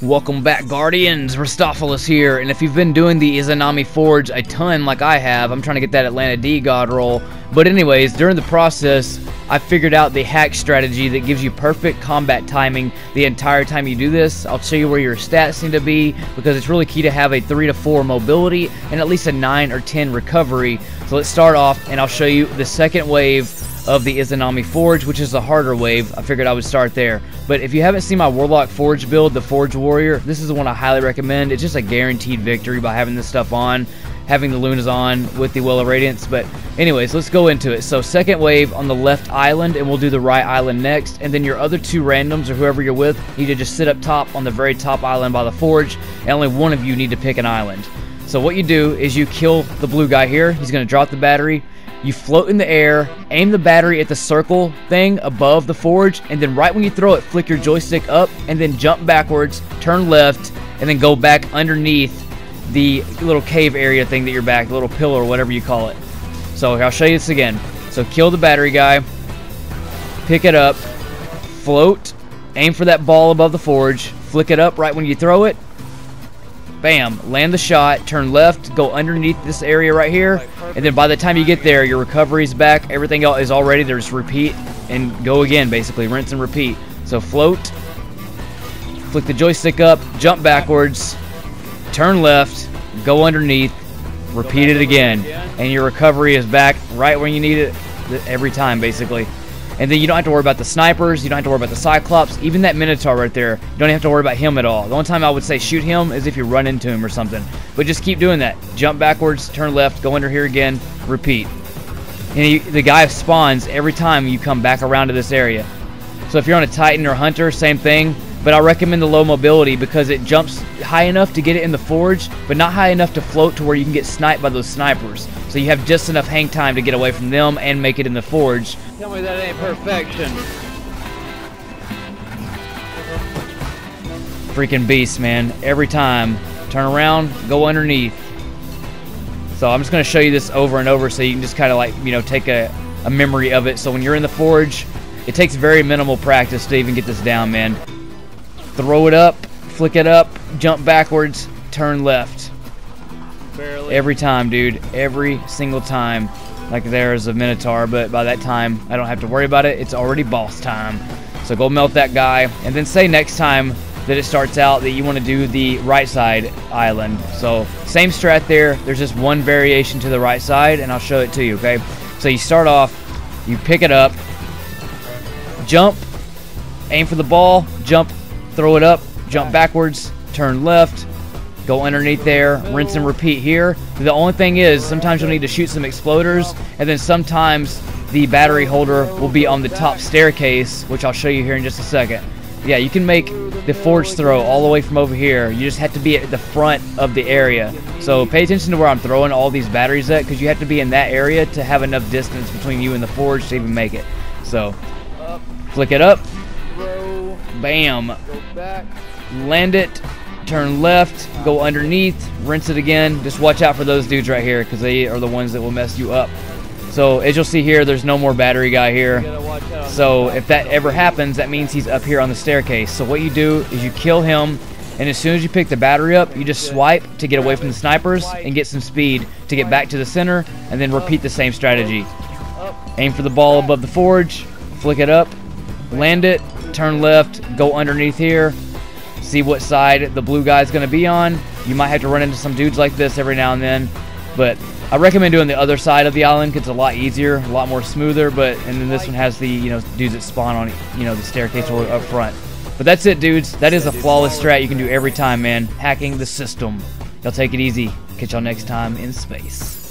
Welcome back, Guardians. Rustopholis here, and if you've been doing the Izanami Forge a ton like I have, I'm trying to get that Atlanta D God roll. But anyways, during the process, I figured out the hack strategy that gives you perfect combat timing the entire time you do this. I'll show you where your stats need to be, because it's really key to have a 3 to 4 mobility and at least a 9 or 10 recovery. So let's start off, and I'll show you the second wave of the Izanami Forge, which is the harder wave. I figured I would start there. But if you haven't seen my Warlock Forge build, the Forge Warrior, this is the one I highly recommend. It's just a guaranteed victory by having this stuff on, having the Lunas on with the Well of Radiance. But anyways, let's go into it. So second wave on the left island, and we'll do the right island next. And then your other two randoms, or whoever you're with, need to just sit up top on the very top island by the Forge, and only one of you need to pick an island. So what you do is you kill the blue guy here. He's going to drop the battery. You float in the air, aim the battery at the circle thing above the forge, and then right when you throw it, flick your joystick up, and then jump backwards, turn left, and then go back underneath the little cave area thing that you're back, the little pillar or whatever you call it. So I'll show you this again. So kill the battery guy, pick it up, float, aim for that ball above the forge, flick it up right when you throw it, bam, land the shot, turn left, go underneath this area right here, and then by the time you get there, your recovery's back, everything else is all ready. There's repeat and go again, basically, rinse and repeat. So float, flick the joystick up, jump backwards, turn left, go underneath, repeat it again, and your recovery is back right when you need it every time, basically. And then you don't have to worry about the snipers, you don't have to worry about the Cyclops, even that Minotaur right there, you don't have to worry about him at all. The only time I would say shoot him is if you run into him or something. But just keep doing that. Jump backwards, turn left, go under here again, repeat. And the guy spawns every time you come back around to this area. So if you're on a Titan or Hunter, same thing. But I recommend the low mobility because it jumps high enough to get it in the forge, but not high enough to float to where you can get sniped by those snipers. So you have just enough hang time to get away from them and make it in the forge. Tell me that ain't perfection. Freaking beast, man. Every time. Turn around, go underneath. So I'm just going to show you this over and over so you can just kind of like, you know, take a memory of it. So when you're in the forge, it takes very minimal practice to even get this down, man. Throw it up, flick it up, jump backwards, turn left. Barely. Every time, dude. Every single time. Like there's a Minotaur, but by that time, I don't have to worry about it. It's already boss time. So go melt that guy, and then say next time that it starts out that you want to do the right side island. So same strat there. There's just one variation to the right side, and I'll show it to you, okay? So you start off, you pick it up, jump, aim for the ball, jump, throw it up, jump backwards, turn left, go underneath there, rinse and repeat here. The only thing is, sometimes you'll need to shoot some exploders, and then sometimes the battery holder will be on the top staircase, which I'll show you here in just a second. Yeah, you can make the forge throw all the way from over here. You just have to be at the front of the area. So pay attention to where I'm throwing all these batteries at, because you have to be in that area to have enough distance between you and the forge to even make it. So, flick it up. Bam. Go back. Land it, turn left, go underneath, rinse it again. Just watch out for those dudes right here, because they are the ones that will mess you up. So as you'll see here, there's no more battery guy here. So if that ever happens, that means he's up here on the staircase. So what you do is you kill him, and as soon as you pick the battery up, you just swipe to get away from the snipers and get some speed to get back to the center, and then repeat the same strategy. Aim for the ball above the forge, flick it up, land it, turn left, go underneath here, see what side the blue guy's going to be on. You might have to run into some dudes like this every now and then, but I recommend doing the other side of the island because it's a lot easier, a lot more smoother. But and then this one has the, you know, dudes that spawn on, you know, the staircase or up front. But that's it, dudes. That is a flawless strat you can do every time, man. Hacking the system. Y'all take it easy. Catch y'all next time in space.